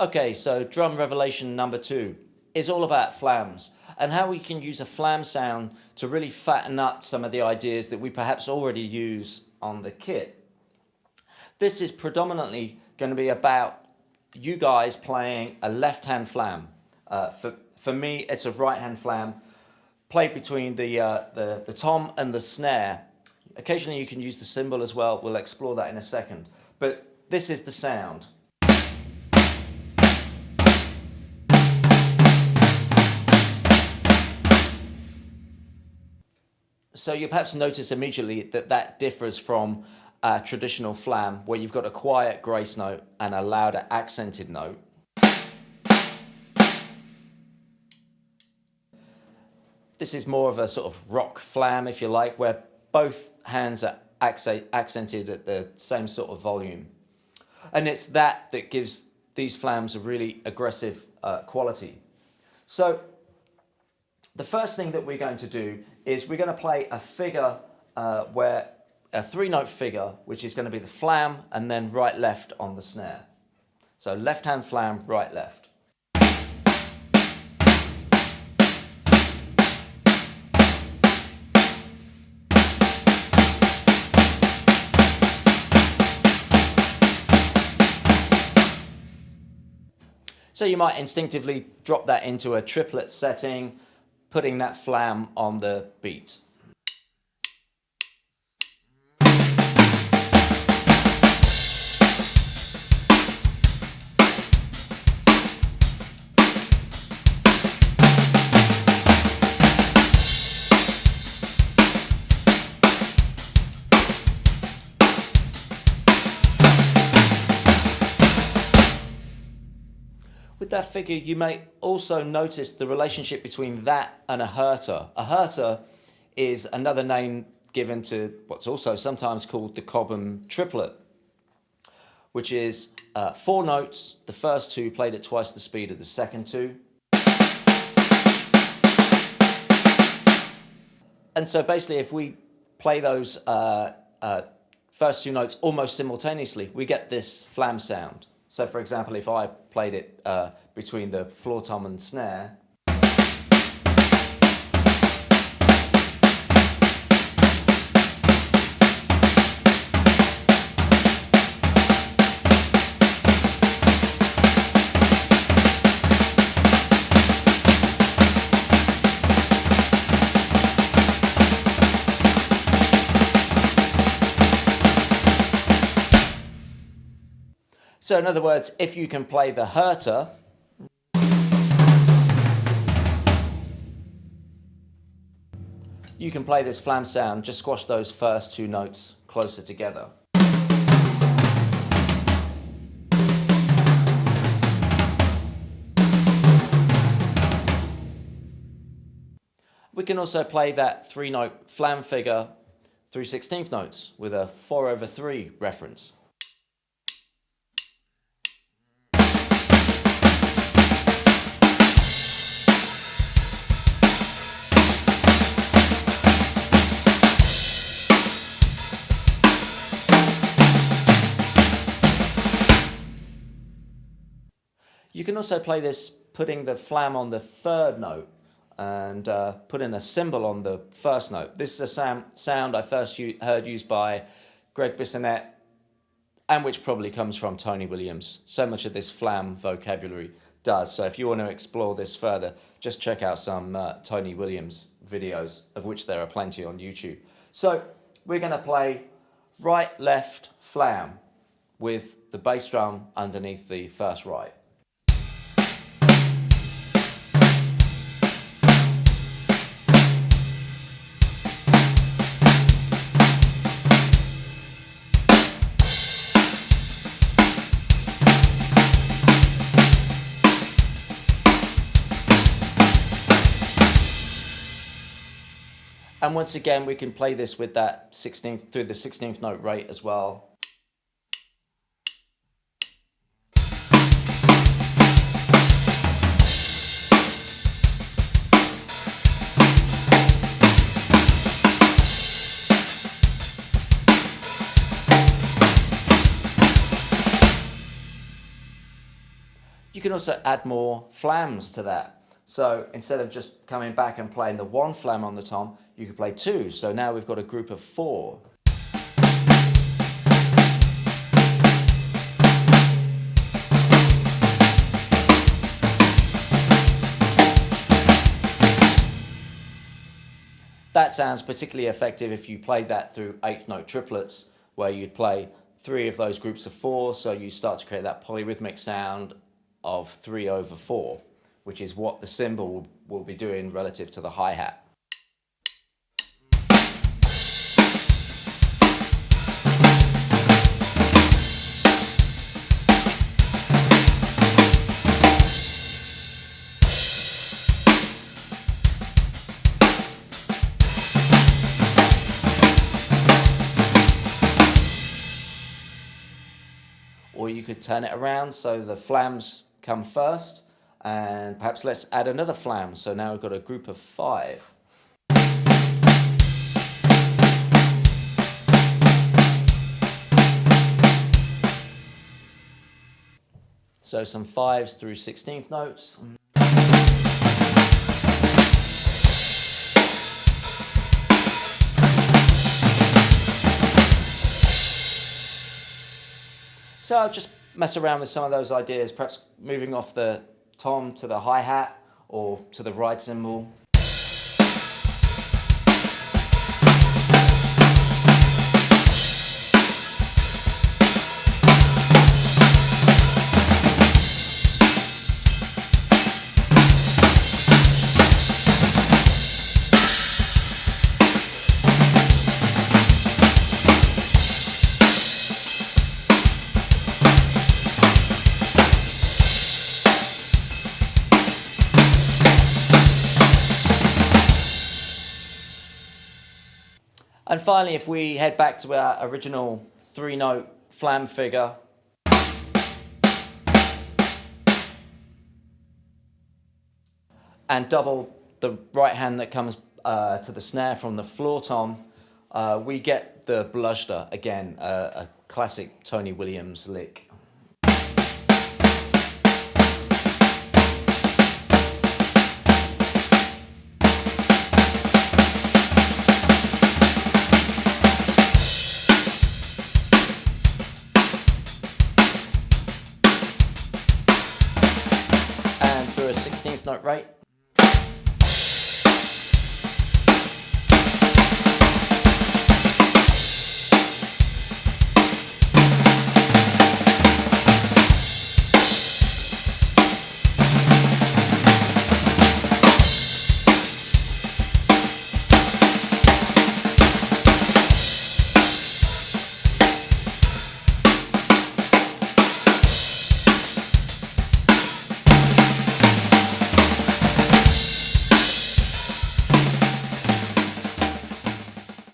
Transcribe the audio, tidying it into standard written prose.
Okay, so drum revelation number 2 is all about flams and how we can use a flam sound to really fatten up some of the ideas that we perhaps already use on the kit. This is predominantly going to be about you guys playing a left-hand flam. For me, it's a right-hand flam played between the tom and the snare. Occasionally you can use the cymbal as well. We'll explore that in a second. But this is the sound. So you perhaps notice immediately that that differs from a traditional flam where you've got a quiet grace note and a louder accented note. This is more of a sort of rock flam, if you like, where both hands are accented at the same sort of volume. And it's that gives these flams a really aggressive quality. So the first thing that we're going to do is we're going to play a figure where a 3-note figure, which is going to be the flam and then right left on the snare. So left hand flam, right left. So you might instinctively drop that into a triplet setting, putting that flam on the beat. With that figure, you may also notice the relationship between that and a hurter. A hurter is another name given to what's also sometimes called the Cobham triplet, which is 4 notes, the first 2 played at twice the speed of the second 2. And so basically if we play those first 2 notes almost simultaneously, we get this flam sound. So for example, if I played it between the floor tom and snare, so in other words, if you can play the hurter, you can play this flam sound, just squash those first 2 notes closer together. We can also play that 3-note flam figure through 16th notes with a 4/3 reference. You can also play this putting the flam on the 3rd note and putting a cymbal on the 1st note. This is a sound I first heard used by Greg Bissonette, and which probably comes from Tony Williams. So much of this flam vocabulary does. So if you want to explore this further, just check out some Tony Williams videos, of which there are plenty on YouTube. So we're going to play right, left, flam with the bass drum underneath the first right. And once again, we can play this with that 16th, through the 16th note rate as well. You can also add more flams to that. So instead of just coming back and playing the one flam on the tom, you could play two. So now we've got a group of four. That sounds particularly effective if you played that through eighth note triplets, where you'd play three of those groups of four, so you start to create that polyrhythmic sound of 3/4, which is what the cymbal will be doing relative to the hi-hat. Or you could turn it around so the flams come first, and perhaps let's add another flam. So now we've got a group of five. So some fives through 16th notes. So I'll just mess around with some of those ideas, perhaps moving off the tom to the hi-hat or to the ride cymbal. And finally, if we head back to our original three-note flam figure, and double the right hand that comes to the snare from the floor tom, we get the bluster again, a classic Tony Williams lick. And through a 16th note rate.